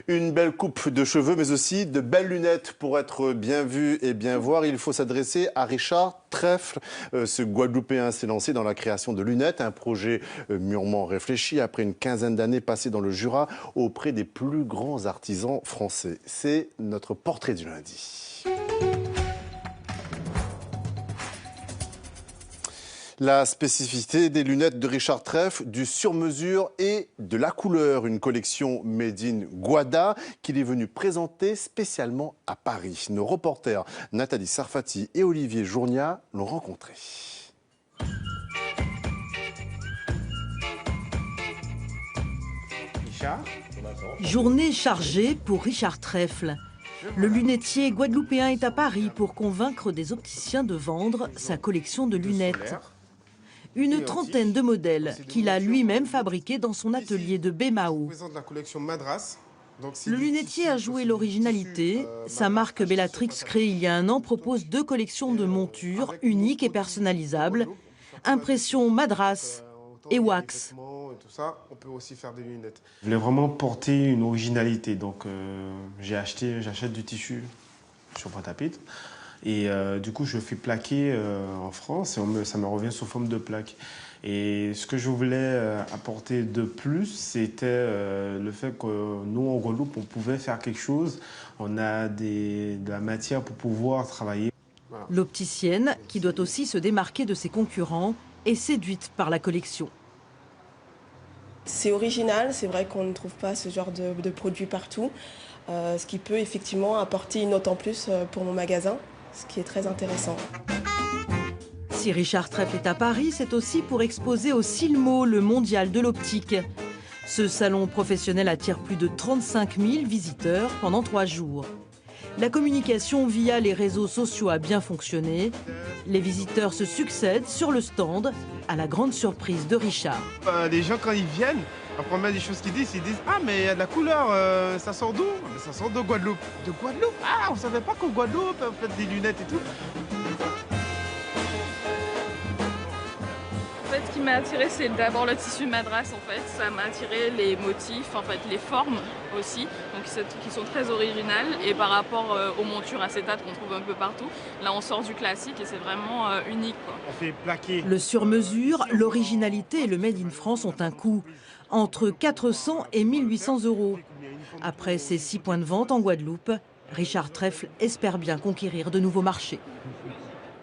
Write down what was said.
Une belle coupe de cheveux, mais aussi de belles lunettes. Pour être bien vu et bien voir, il faut s'adresser à Richard Trèfle. Ce Guadeloupéen s'est lancé dans la création de lunettes, un projet mûrement réfléchi après une quinzaine d'années passées dans le Jura auprès des plus grands artisans français. C'est notre portrait du lundi. La spécificité des lunettes de Richard Trèfle, du sur-mesure et de la couleur. Une collection made in Guada qu'il est venu présenter spécialement à Paris. Nos reporters Nathalie Sarfati et Olivier Journia l'ont rencontré. Richard. Journée chargée pour Richard Trèfle. Le lunetier guadeloupéen est à Paris pour convaincre des opticiens de vendre sa collection de lunettes. Une trentaine de modèles qu'il a lui-même fabriqués dans son atelier de Bémao. Le lunetier a joué l'originalité. Sa marque Bellatrix, créée il y a un an, propose 2 collections de montures uniques et personnalisables. Impression Madras et wax. Je voulais vraiment porter une originalité, donc j'achète du tissu sur Prêt-à-Pitre. Et du coup, je fais plaquer en France et ça me revient sous forme de plaque. Et ce que je voulais apporter de plus, c'était le fait que nous, en Guadeloupe, on pouvait faire quelque chose. On a de la matière pour pouvoir travailler. Voilà. L'opticienne, qui doit aussi se démarquer de ses concurrents, est séduite par la collection. C'est original, c'est vrai qu'on ne trouve pas ce genre de produit partout, ce qui peut effectivement apporter une note en plus pour mon magasin, ce qui est très intéressant. Si Richard Trèfle est à Paris, c'est aussi pour exposer au Silmo, le mondial de l'optique. Ce salon professionnel attire plus de 35 000 visiteurs pendant 3 jours. La communication via les réseaux sociaux a bien fonctionné. Les visiteurs se succèdent sur le stand, à la grande surprise de Richard. Les gens, quand ils viennent, la première des choses qu'ils disent, ah, mais il y a de la couleur, ça sort d'où? Ça sort de Guadeloupe. De Guadeloupe? Ah, on ne savait pas qu'au Guadeloupe, on fait des lunettes et tout. En fait, ce qui m'a attiré, c'est d'abord le tissu madras. En fait, ça m'a attiré les motifs, en fait, les formes aussi, donc qui sont très originales. Et par rapport aux montures acétates qu'on trouve un peu partout, là, on sort du classique et c'est vraiment unique, quoi. On fait plaquer. Le sur-mesure, l'originalité et le made in France ont un coût entre 400 et 1800 euros. Après ses 6 points de vente en Guadeloupe, Richard Trèfle espère bien conquérir de nouveaux marchés.